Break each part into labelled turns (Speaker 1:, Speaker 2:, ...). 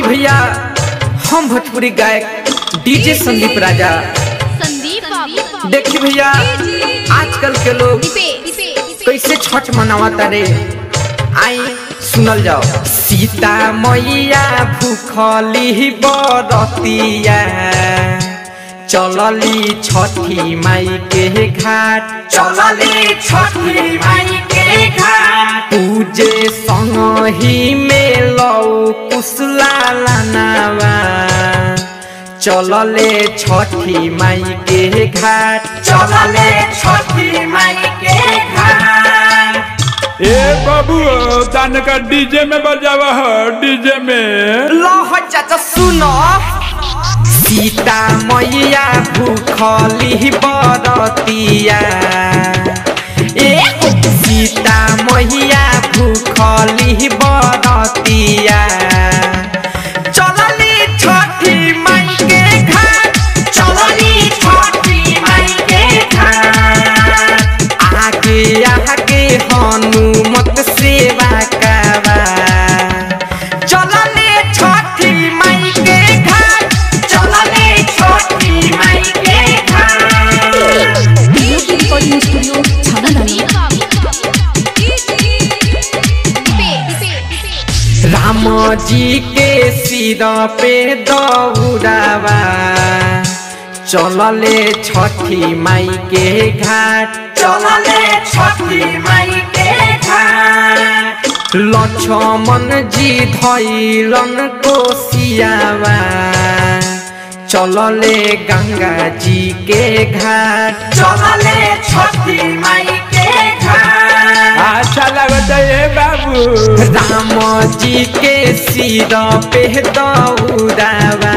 Speaker 1: भैया हम भोजपुरी गायक डीजे संदीप राजा। देखिए भैया आजकल के लोग कैसे छठ मनावता रे, आई सुनल जाओ। सीता मैया भूखली बरतिया चलली छठी माई के घाट,
Speaker 2: चलली छठी माई के घाट।
Speaker 1: पूजे संगही में लौ कुशला लानावा चलले छठी माई के घाट,
Speaker 2: चलले छठी माई के घाट।
Speaker 3: ए बाबू दान का डीजे में बजावा है, डीजे में
Speaker 1: लो चाचा सुनो। सीता मैया भूखली बरतिया, सीता मैया भूखली बरतिया चलली छठी माई के घाट,
Speaker 2: चलली छठी माई के घाट।
Speaker 1: आगे आगे हनुमत सेवा कावा चलले छठी माई के घाट,
Speaker 2: चलले छठी माई के घाट।
Speaker 4: रिकॉर्डिंग स्टूडियो
Speaker 1: राम जी के सिर पे दौड़ावा चलले छठी माई के घाट,
Speaker 2: चलले छठी माई के घाट।
Speaker 1: लक्ष्मण जी धैलन कोसियावा चलले गंगा जी के घाट,
Speaker 2: चलले छठी माई के घाट।
Speaker 3: अच्छा लगता है बाबू।
Speaker 1: राम जी के सिर पे दौड़ावा,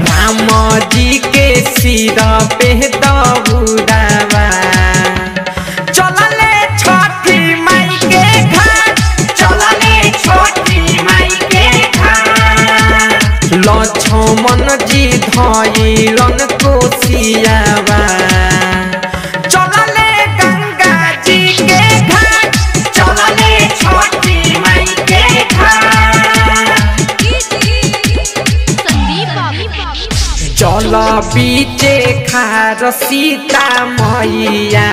Speaker 1: राम जी के सिर पे दौड़ावा चलले छठी माई के घाट,
Speaker 2: चलले छठी माई के घाट।
Speaker 1: लक्ष्मण जी धैलन कोसियावा चलले गंगा जी के घाट,
Speaker 2: चलले छठी माई के घाट।
Speaker 1: चल बीचे खार सीता मैया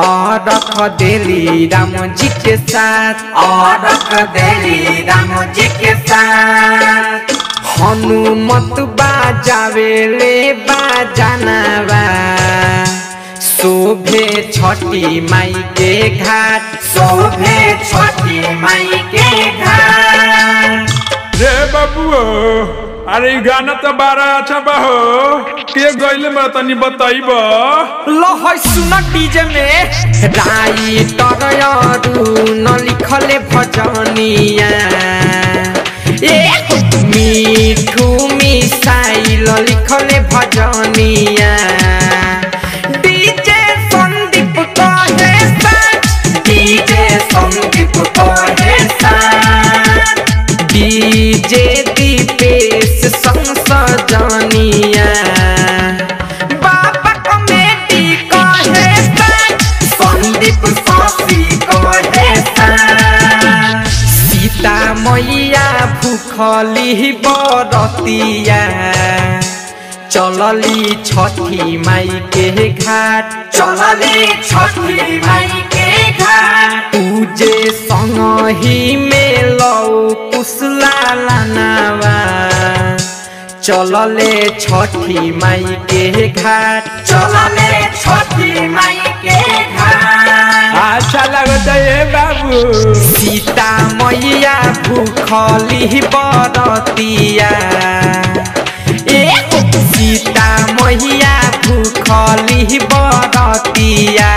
Speaker 1: और रख देली राम जी के साथ,
Speaker 2: और रख देली राम जी के साथ।
Speaker 1: हनुमत बाजावेले बाजानावा शोभे छठी माई के घाट,
Speaker 2: शोभे छठी माई के घाट।
Speaker 3: रे बाबू अरे गाना तो बारा अच्छा बाहो, के गइले में तनी बताइबो।
Speaker 1: लो है सुन डीजे में राइटर न लिखले भजनिया, मीठू मिसाइल लिखले भजनिया। डीजे संदीप कहे साथ,
Speaker 2: डीजे संदीप कहे साथ।
Speaker 1: डीजे दीपेश संसजनिया। बाबा कमेटी कहे साथ,
Speaker 2: संदीप सासी कहे साथ।
Speaker 1: सीता मैया भूखली बरतिया चलली छठी माई के घाट,
Speaker 2: चलले छठी माई के घाट।
Speaker 1: पूजे संगही में लौ कुशला लानावा चलले छठी माई के घाट,
Speaker 2: चलले छठी माई के घाट।
Speaker 3: अच्छा लगता है बाबू।
Speaker 1: सीता मैया भूखली बरतिया, सीता मैया भूखली बरतिया